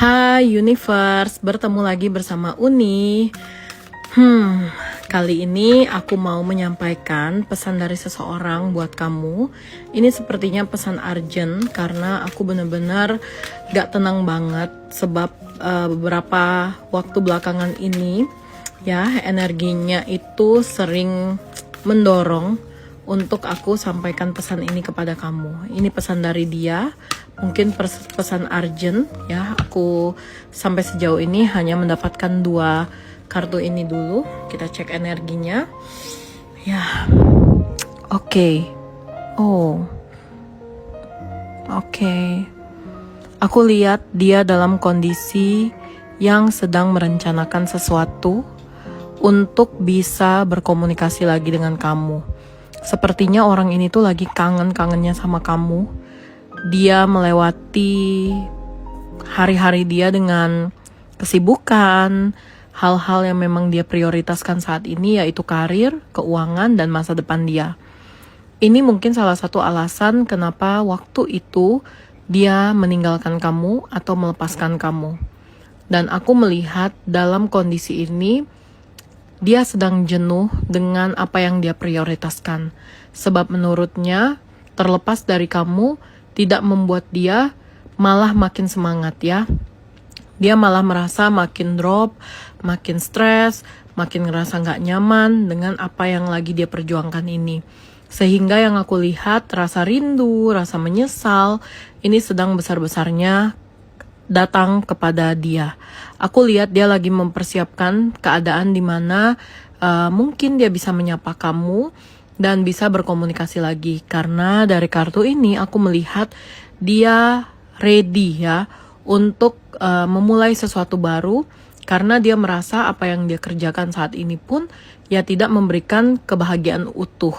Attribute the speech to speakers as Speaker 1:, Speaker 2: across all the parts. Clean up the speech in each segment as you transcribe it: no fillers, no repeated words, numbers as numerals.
Speaker 1: Hai Universe, bertemu lagi bersama Uni. Kali ini aku mau menyampaikan pesan dari seseorang buat kamu. Ini sepertinya pesan urgent karena aku benar-benar gak tenang banget sebab beberapa waktu belakangan ini ya energinya itu sering mendorong untuk aku sampaikan pesan ini kepada kamu. Ini pesan dari dia, mungkin pesan urgent ya. Aku sampai sejauh ini hanya mendapatkan 2 kartu ini dulu. Kita cek energinya. Ya. Oke. Oke. Aku lihat dia dalam kondisi yang sedang merencanakan sesuatu untuk bisa berkomunikasi lagi dengan kamu. Sepertinya orang ini tuh lagi kangen-kangennya sama kamu. Dia melewati hari-hari dia dengan kesibukan, hal-hal yang memang dia prioritaskan saat ini, yaitu karir, keuangan, dan masa depan dia. Ini mungkin salah satu alasan kenapa waktu itu dia meninggalkan kamu atau melepaskan kamu. Dan aku melihat dalam kondisi ini, dia sedang jenuh dengan apa yang dia prioritaskan. Sebab menurutnya, terlepas dari kamu, tidak membuat dia malah makin semangat ya. Dia malah merasa makin drop, makin stres, makin ngerasa gak nyaman dengan apa yang lagi dia perjuangkan ini. Sehingga yang aku lihat, rasa rindu, rasa menyesal, ini sedang besar-besarnya datang kepada dia. Aku lihat dia lagi mempersiapkan keadaan di mana mungkin dia bisa menyapa kamu dan bisa berkomunikasi lagi. Karena dari kartu ini aku melihat dia ready ya untuk memulai sesuatu baru, karena dia merasa apa yang dia kerjakan saat ini pun ya tidak memberikan kebahagiaan utuh.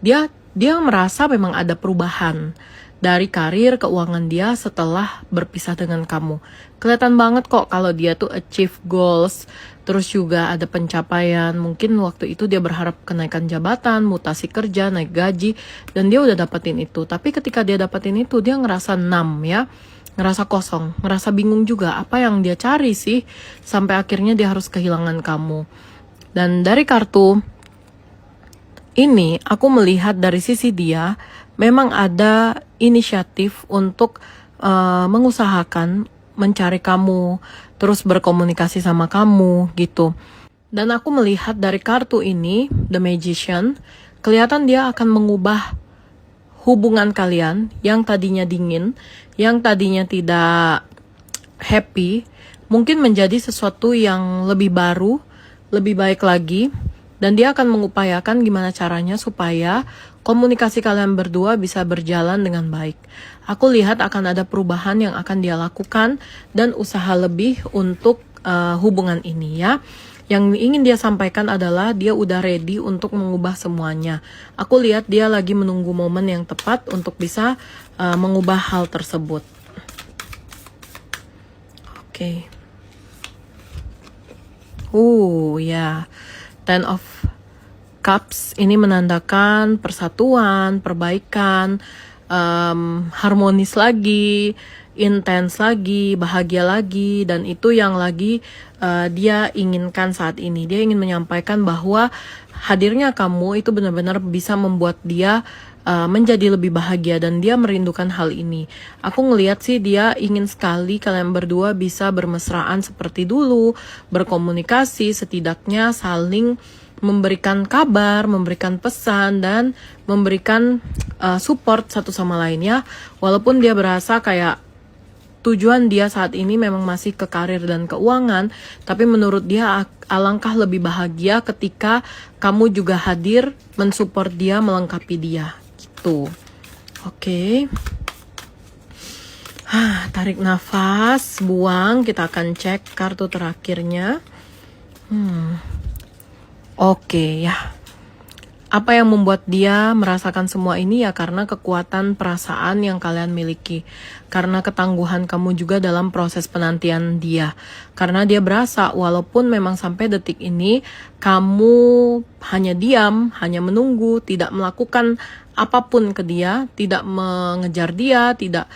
Speaker 1: Dia merasa memang ada perubahan dari karir, keuangan dia setelah berpisah dengan kamu. Kelihatan banget kok kalau dia tuh achieve goals, terus juga ada pencapaian. Mungkin waktu itu dia berharap kenaikan jabatan, mutasi kerja, naik gaji, dan dia udah dapetin itu. Tapi ketika dia dapetin itu, dia ngerasa numb ya, ngerasa kosong, ngerasa bingung juga apa yang dia cari sih, sampai akhirnya dia harus kehilangan kamu. Dan dari kartu ini, aku melihat dari sisi dia, memang ada inisiatif untuk mengusahakan mencari kamu, terus berkomunikasi sama kamu gitu. Dan aku melihat dari kartu ini, The Magician, kelihatan dia akan mengubah hubungan kalian yang tadinya dingin, yang tadinya tidak happy, mungkin menjadi sesuatu yang lebih baru, lebih baik lagi. Dan dia akan mengupayakan gimana caranya supaya komunikasi kalian berdua bisa berjalan dengan baik. Aku lihat akan ada perubahan yang akan dia lakukan dan usaha lebih untuk hubungan ini ya. Yang ingin dia sampaikan adalah dia udah ready untuk mengubah semuanya. Aku lihat dia lagi menunggu momen yang tepat untuk bisa mengubah hal tersebut. Oke. Ya. 10 of Cups ini menandakan persatuan, perbaikan, harmonis lagi, intens lagi, bahagia lagi, dan itu yang lagi dia inginkan saat ini. Dia ingin menyampaikan bahwa hadirnya kamu itu benar-benar bisa membuat dia menjadi lebih bahagia, dan dia merindukan hal ini. Aku ngelihat sih dia ingin sekali kalian berdua bisa bermesraan seperti dulu, berkomunikasi, setidaknya saling memberikan kabar, memberikan pesan, dan memberikan support satu sama lain ya. Walaupun dia berasa kayak tujuan dia saat ini memang masih ke karir dan keuangan, tapi menurut dia alangkah lebih bahagia ketika kamu juga hadir, mensupport dia, melengkapi dia gitu. Oke. Tarik nafas, buang. Kita akan cek kartu terakhirnya. Oke ya. Apa yang membuat dia merasakan semua ini ya karena kekuatan perasaan yang kalian miliki. Karena ketangguhan kamu juga dalam proses penantian dia. Karena dia berasa walaupun memang sampai detik ini kamu hanya diam, hanya menunggu, tidak melakukan apapun ke dia, tidak mengejar dia, tidak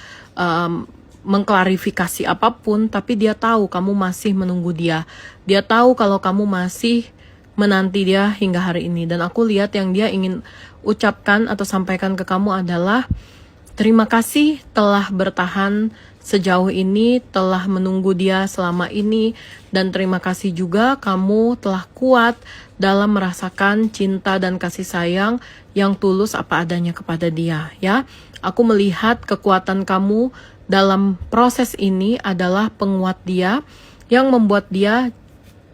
Speaker 1: mengklarifikasi apapun, tapi dia tahu kamu masih menunggu dia. Dia tahu kalau kamu masih menanti dia hingga hari ini. Dan aku lihat yang dia ingin ucapkan atau sampaikan ke kamu adalah terima kasih telah bertahan sejauh ini, telah menunggu dia selama ini, dan terima kasih juga kamu telah kuat dalam merasakan cinta dan kasih sayang yang tulus apa adanya kepada dia, ya. Aku melihat kekuatan kamu dalam proses ini adalah penguat dia yang membuat dia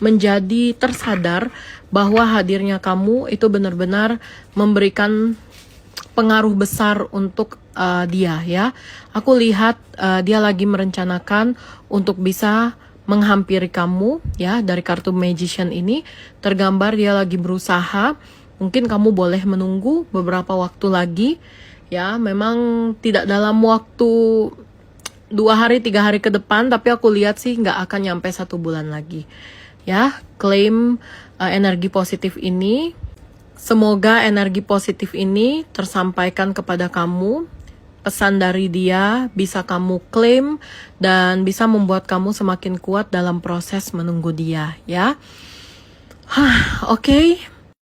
Speaker 1: menjadi tersadar bahwa hadirnya kamu itu benar-benar memberikan pengaruh besar untuk dia, ya. Aku lihat dia lagi merencanakan untuk bisa menghampiri kamu, ya. Dari kartu Magician ini tergambar dia lagi berusaha. Mungkin kamu boleh menunggu beberapa waktu lagi, ya. Memang tidak dalam waktu 2 hari 3 hari ke depan, tapi aku lihat sih nggak akan nyampe 1 bulan lagi, ya. Klaim energi positif ini. Semoga energi positif ini tersampaikan kepada kamu. Pesan dari dia bisa kamu klaim dan bisa membuat kamu semakin kuat dalam proses menunggu dia, ya. Oke.